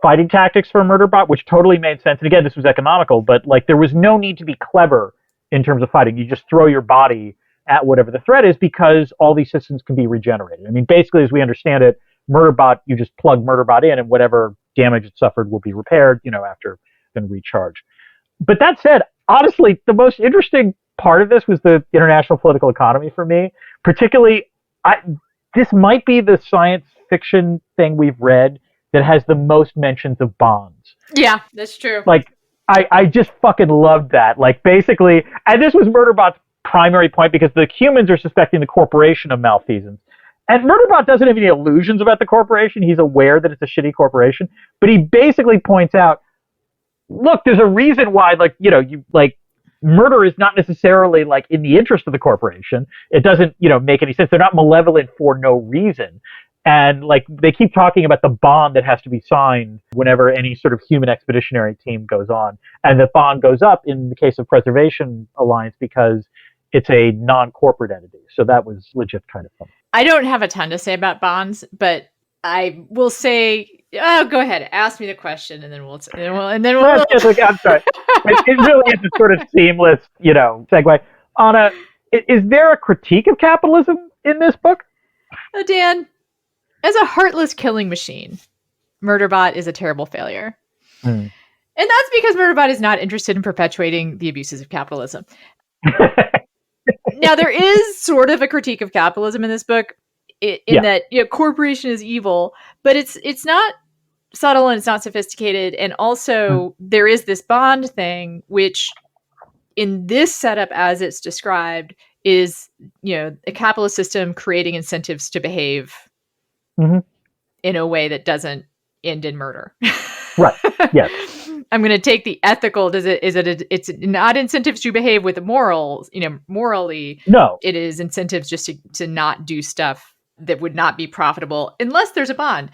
fighting tactics for Murderbot, which totally made sense. And again, this was economical, but like there was no need to be clever in terms of fighting. You just throw your body at whatever the threat is because all these systems can be regenerated. I mean, basically, as we understand it, Murderbot, you just plug Murderbot in and whatever damage it suffered will be repaired, you know, after then recharged. But that said, honestly, the most interesting part of this was the international political economy for me. Particularly, this might be the science fiction thing we've read that has the most mentions of bonds. Yeah, that's true. Like, I just fucking loved that. Like, basically, and this was Murderbot's primary point because the humans are suspecting the corporation of malfeasance. And Murderbot doesn't have any illusions about the corporation. He's aware that it's a shitty corporation. But he basically points out, look, there's a reason why, like, you know, you like murder is not necessarily like in the interest of the corporation. It doesn't, you know, make any sense. They're not malevolent for no reason. And like they keep talking about the bond that has to be signed whenever any sort of human expeditionary team goes on. And the bond goes up in the case of Preservation Alliance because it's a non-corporate entity. So that was legit kind of fun. I don't have a ton to say about bonds, but I will say, oh, go ahead, ask me the question, and then we'll. I'm sorry. It really is a sort of seamless, you know, segue. Anna, is there a critique of capitalism in this book? Dan, as a heartless killing machine, Murderbot is a terrible failure. And that's because Murderbot is not interested in perpetuating the abuses of capitalism. Now, there is sort of a critique of capitalism in this book in that, you know, corporation is evil, but it's not subtle and it's not sophisticated. And also there is this bond thing, which in this setup, as it's described, is, you know, a capitalist system creating incentives to behave in a way that doesn't end in murder. Right. Yes. I'm going to take the ethical. It's not incentives to behave with morals, you know, morally. No, it is incentives just to not do stuff that would not be profitable unless there's a bond.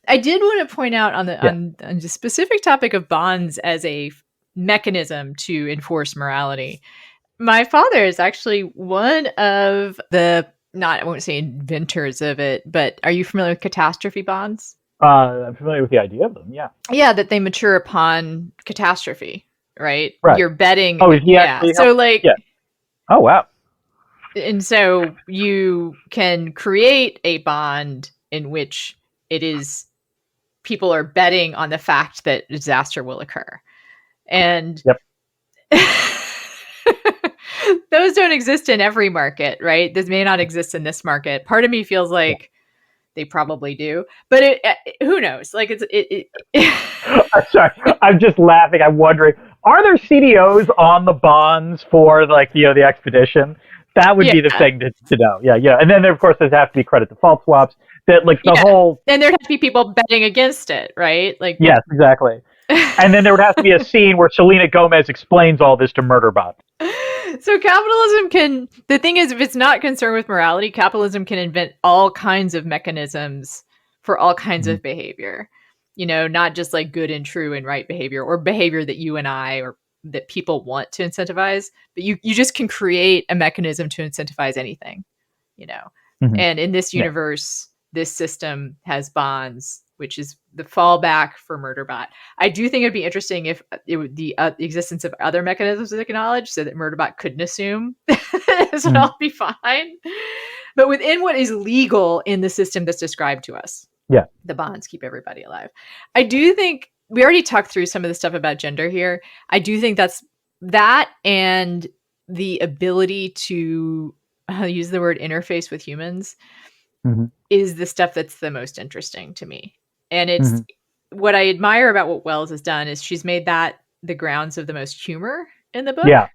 I did want to point out on the specific topic of bonds as a mechanism to enforce morality. My father is actually one of the, I won't say inventors of it, but are you familiar with catastrophe bonds? I'm familiar with the idea of them, yeah. Yeah, that they mature upon catastrophe, right? Right. You're betting. Oh, yeah. So, like... Yeah. Oh, wow. And so you can create a bond in which it is... people are betting on the fact that disaster will occur. And... Yep. those don't exist in every market, right? This may not exist in this market. Part of me feels like they probably do, but who knows? Like I'm sorry, I'm just laughing. I'm wondering, are there CDOs on the bonds for the expedition? That would be the thing to know. Yeah. And then of course there has to be credit default swaps. That the whole, and there'd have to be people betting against it, right? Like yes, exactly. And then there would have to be a scene where Selena Gomez explains all this to Murderbot. So capitalism the thing is, if it's not concerned with morality, capitalism can invent all kinds of mechanisms for all kinds of behavior. Not just like good and true and right behavior, or behavior that you and I or that people want to incentivize, but you just can create a mechanism to incentivize anything, And in this universe, this system has bonds, which is the fallback for Murderbot. I do think it'd be interesting if the existence of other mechanisms was acknowledged, so that Murderbot couldn't assume this would all be fine. But within what is legal in the system that's described to us, the bonds keep everybody alive. I do think we already talked through some of the stuff about gender here. I do think that's that, and the ability to use the word interface with humans is the stuff that's the most interesting to me. And it's what I admire about what Wells has done is she's made that the grounds of the most humor in the book. Yeah.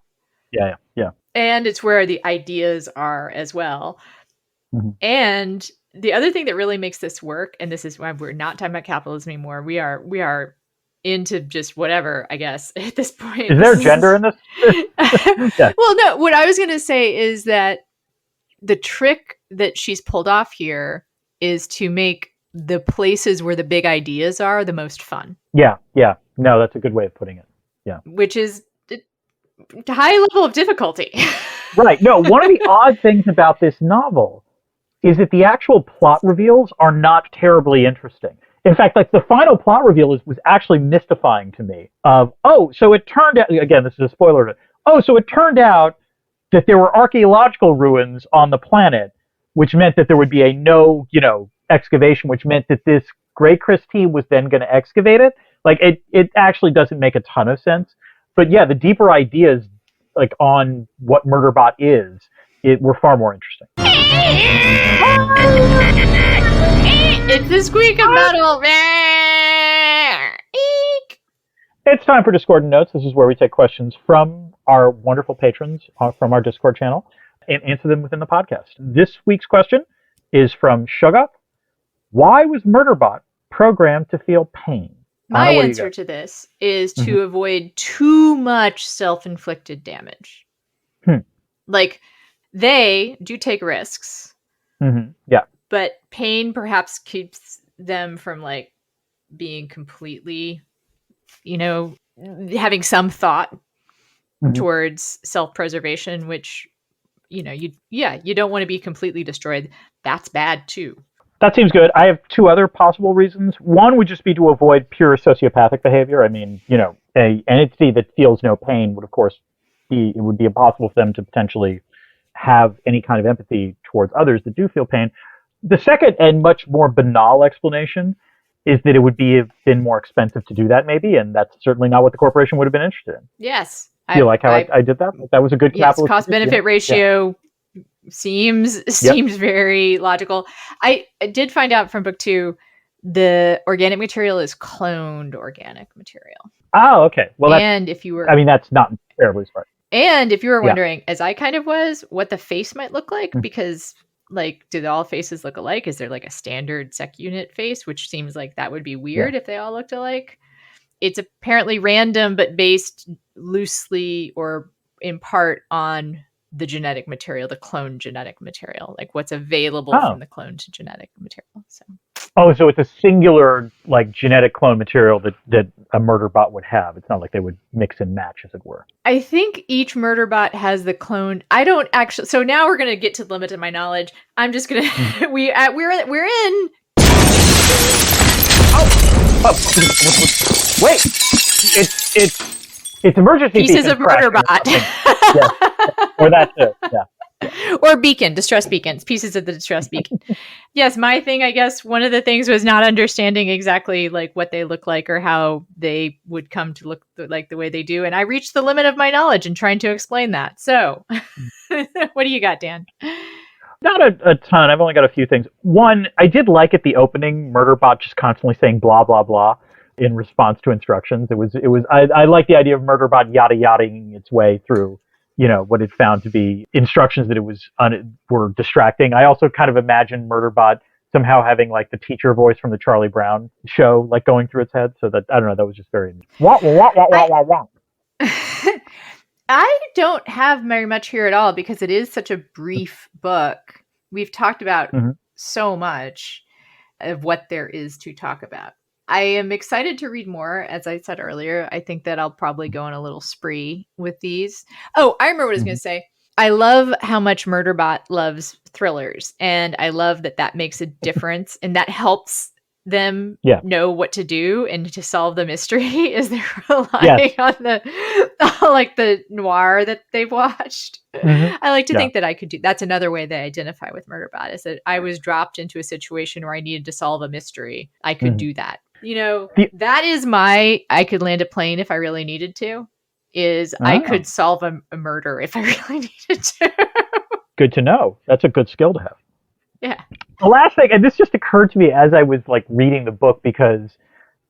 And it's where the ideas are as well. And the other thing that really makes this work, and this is why we're not talking about capitalism anymore. We are into just whatever, I guess, at this point. Is there gender in this? Well, no, what I was going to say is that the trick that she's pulled off here is to make the places where the big ideas are the most fun. Yeah. No, that's a good way of putting it. Yeah. Which is a high level of difficulty. Right. No, one of the odd things about this novel is that the actual plot reveals are not terribly interesting. In fact, the final plot reveal was actually mystifying to me. So it turned out, again, this is a spoiler. So it turned out that there were archaeological ruins on the planet, which meant that there would be a excavation, which meant that this Grey Chris team was then going to excavate it. It actually doesn't make a ton of sense. But yeah, the deeper ideas on what Murderbot is, were far more interesting. It's the squeak of metal. It's time for Discordant Notes. This is where we take questions from our wonderful patrons from our Discord channel and answer them within the podcast. This week's question is from Shuggoth. Why was Murderbot programmed to feel pain? My answer to this is to avoid too much self-inflicted damage. They do take risks. Yeah. But pain perhaps keeps them from being completely, having some thought towards self-preservation, which, you don't want to be completely destroyed. That's bad too. That seems good. I have two other possible reasons. One would just be to avoid pure sociopathic behavior. I mean, an entity that feels no pain would, of course, it would be impossible for them to potentially have any kind of empathy towards others that do feel pain. The second and much more banal explanation is that it would been more expensive to do that, maybe, and that's certainly not what the corporation would have been interested in. Yes. Do you like how I did that? That was a good capital. Yes, cost-benefit ratio seems very logical. I did find out from book 2, the organic material is cloned organic material. Oh, okay. Well, that's not terribly smart. And if you were wondering, as I kind of was, what the face might look like, because do all faces look alike? Is there a standard sec unit face, which seems like that would be weird if they all looked alike? It's apparently random, but based loosely or in part on the genetic material, the cloned genetic material, what's available from the cloned genetic material. So it's a singular genetic clone material that a Murderbot would have. It's not like they would mix and match, as it were. I think each Murderbot has the cloned. I don't actually. So now we're going to get to the limit of my knowledge. I'm just going to. We're in. Wait! It's emergency pieces of Murderbot. Yes. Or that too. Yeah. Or beacon, distress beacons, pieces of the distress beacon. Yes, my thing, I guess, one of the things was not understanding exactly like what they look like or how they would come to look like the way they do. And I reached the limit of my knowledge in trying to explain that. So what do you got, Dan? Not a ton. I've only got a few things. One, I did like at the opening, Murderbot just constantly saying blah, blah, blah in response to instructions. I like the idea of Murderbot yada yadaing its way through, what it found to be instructions that were distracting. I also kind of imagined Murderbot somehow having like the teacher voice from the Charlie Brown show, like going through its head. So that, I don't know, that was just very, wah, wah, wah, wah, wah, wah. I don't have very much here at all because it is such a brief book. We've talked about so much of what there is to talk about. I am excited to read more. As I said earlier, I think that I'll probably go on a little spree with these. Oh, I remember what I was going to say. I love how much Murderbot loves thrillers. And I love that makes a difference. And that helps them know what to do and to solve the mystery is they're relying on the noir that they've watched. I like to think that I could do that's another way that I identify with Murderbot is that I was dropped into a situation where I needed to solve a mystery. I could do that. That is I could land a plane if I really needed to. I could solve a murder if I really needed to. Good to know. That's a good skill to have. Yeah. The last thing, and this just occurred to me as I was like reading the book because,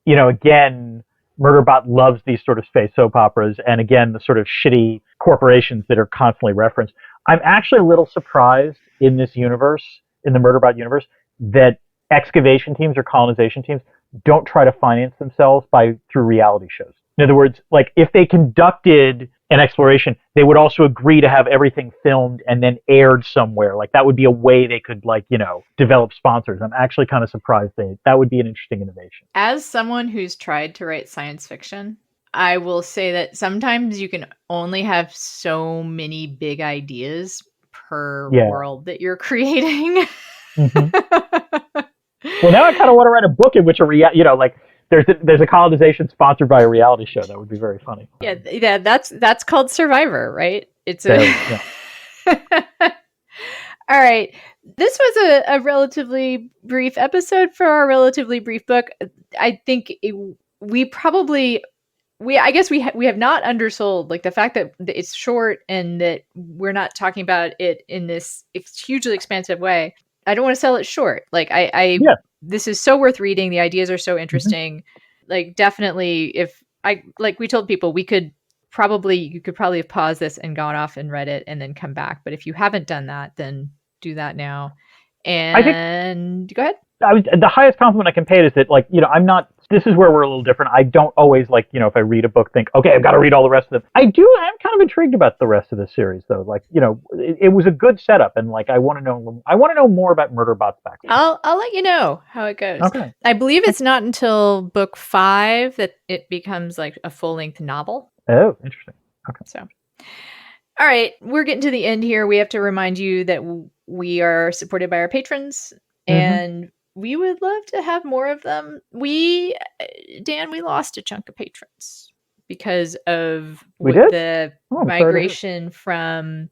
again, Murderbot loves these sort of space soap operas and again, the sort of shitty corporations that are constantly referenced. I'm actually a little surprised in this universe, in the Murderbot universe, that excavation teams or colonization teams don't try to finance themselves through reality shows. In other words, like if they conducted an exploration, they would also agree to have everything filmed and then aired somewhere. Like that would be a way they could develop sponsors. I'm actually kind of surprised that would be an interesting innovation. As someone who's tried to write science fiction, I will say that sometimes you can only have so many big ideas per world that you're creating. Well, now I kind of want to write a book in which there's a colonization sponsored by a reality show. That would be very funny. Yeah, that's called Survivor, right? It's All right. This was a relatively brief episode for our relatively brief book. I think we have not undersold like the fact that it's short and that we're not talking about it in this hugely expansive way. I don't want to sell it short. Like this is so worth reading. The ideas are so interesting. Like definitely we told people you could probably have paused this and gone off and read it and then come back. But if you haven't done that, then do that now. And go ahead. The highest compliment I can pay is that I'm not, this is where we're a little different. I don't always if I read a book think, okay, I've got to read all the rest of them. I'm kind of intrigued about the rest of the series though. It was a good setup and I want to know more about Murderbot's backstory. I'll let you know how it goes. Okay. I believe it's not until book 5 that it becomes like a full-length novel. Oh, interesting. Okay. So, all right, we're getting to the end here. We have to remind you that we are supported by our patrons and we would love to have more of them. Dan, we lost a chunk of patrons because of the migration from.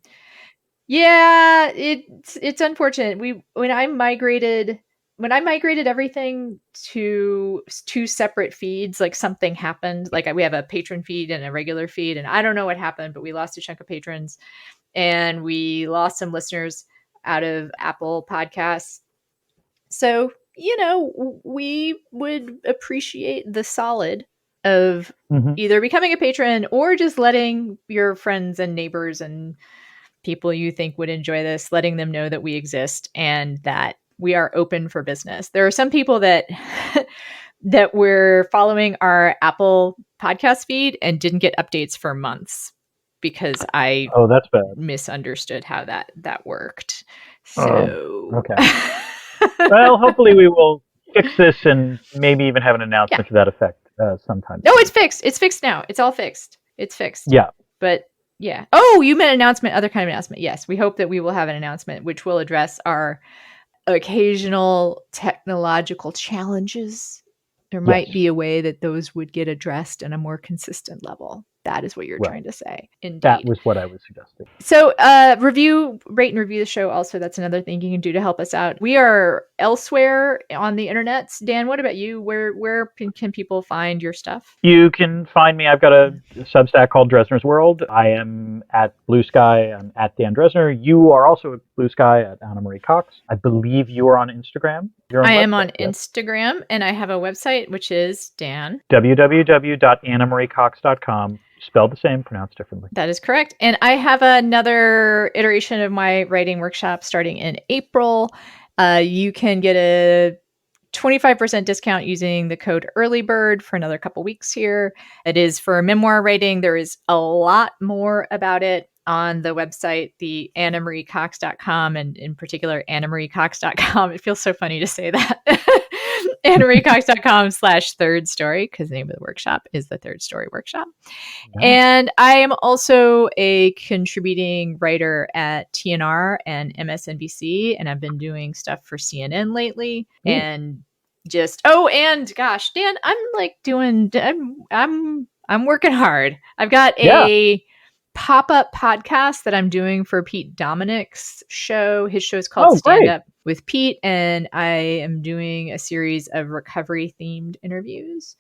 Yeah, it's unfortunate. When I migrated everything to 2 separate feeds, like something happened. Like we have a patron feed and a regular feed, and I don't know what happened, but we lost a chunk of patrons, and we lost some listeners out of Apple Podcasts. So, we would appreciate the solid of either becoming a patron or just letting your friends and neighbors and people you think would enjoy this, letting them know that we exist and that we are open for business. There are some people that were following our Apple podcast feed and didn't get updates for months because that's bad. Misunderstood how that worked. So okay. Well, hopefully we will fix this and maybe even have an announcement to that effect sometime. No, it's fixed. It's fixed now. It's all fixed. It's fixed. Yeah. But yeah. Oh, you meant announcement, other kind of announcement. Yes, we hope that we will have an announcement which will address our occasional technological challenges. There might be a way that those would get addressed on a more consistent level. that is what you're Right. trying to say. Indeed. That was what I was suggesting. So rate and review the show. Also, that's another thing you can do to help us out. We are elsewhere on the internet. Dan, what about you? Where can people find your stuff? You can find me. I've got a Substack called Dresner's World. I am at Blue Sky. I'm at Dan Dresner. You are also at Blue Sky at Anna Marie Cox. I believe you are on Instagram. I am on Instagram, and I have a website, which is Dan. www.annamariecox.com. Spelled the same, pronounced differently. That is correct. And I have another iteration of my writing workshop starting in April. You can get a 25% discount using the code EARLYBIRD for another couple weeks here. It is for memoir writing. There is a lot more about it on the website, the AnnaMarieCox.com, and in particular, AnnaMarieCox.com. It feels so funny to say that. AnnaMarieCox.com/third story, because the name of the workshop is the Third Story Workshop. Nice. And I am also a contributing writer at TNR and MSNBC, and I've been doing stuff for CNN lately. And and gosh, Dan, I'm working hard. I've got a pop-up podcast that I'm doing for Pete Dominic's show. His show is called Stand Up with Pete, and I am doing a series of recovery-themed interviews.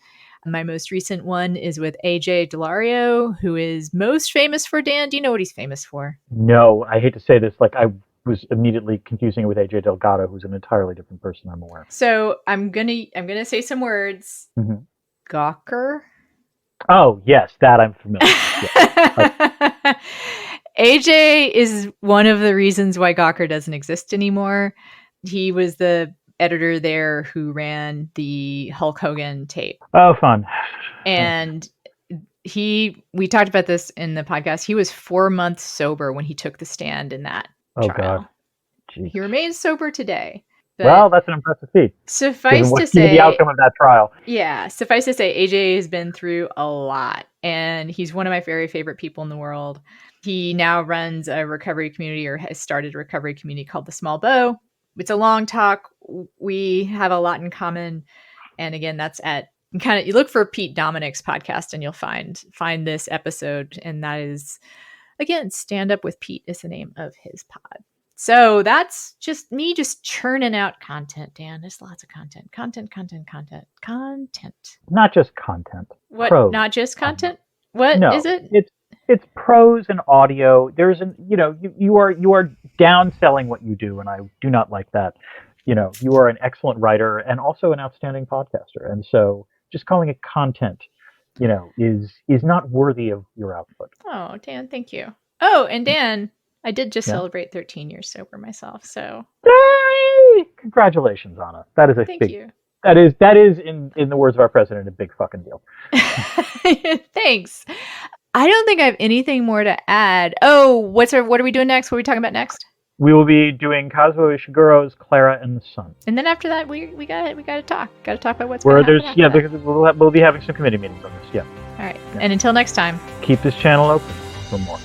My most recent one is with AJ Delario, who is most famous for, Dan, do you know what he's famous for? No, I hate to say this, I was immediately confusing it with AJ Delgado, who's an entirely different person, I'm aware. So I'm gonna say some words. Mm-hmm. Gawker. Oh, yes, that I'm familiar with. AJ is one of the reasons why Gawker doesn't exist anymore. He was the editor there who ran the Hulk Hogan tape. Oh, fun. And we talked about this in the podcast. He was 4 months sober when he took the stand in that trial. God. Jeez. He remains sober today. Well, that's an impressive feat. Suffice to say, the outcome of that trial. Yeah, suffice to say, AJ has been through a lot, and he's one of my very favorite people in the world. He now runs a recovery community, or has started a recovery community called The Small Bow. It's a long talk. We have a lot in common, and again, that's you look for Pete Dominic's podcast, and you'll find this episode, and that is, again, Stand Up with Pete is the name of his pod. So that's just me churning out content, Dan. There's lots of content. Content. Not just content. What? Prose. Not just content? What is it? It's prose and audio. There's you are downselling what you do, and I do not like that. You are an excellent writer and also an outstanding podcaster. And so just calling it content, is not worthy of your output. Oh, Dan, thank you. Oh, and Dan, I did just celebrate 13 years sober myself, so. Yay! Congratulations, Anna. That is Thank you. That is in the words of our president, a big fucking deal. Thanks. I don't think I have anything more to add. Oh, what are we doing next? What are we talking about next? We will be doing Kazuo Ishiguro's Clara and the Sun. And then after that, we got to talk. Got to talk about what's going to happen. Because we'll be having some committee meetings on this. Yeah. All right. Yeah. And until next time, keep this channel open for more.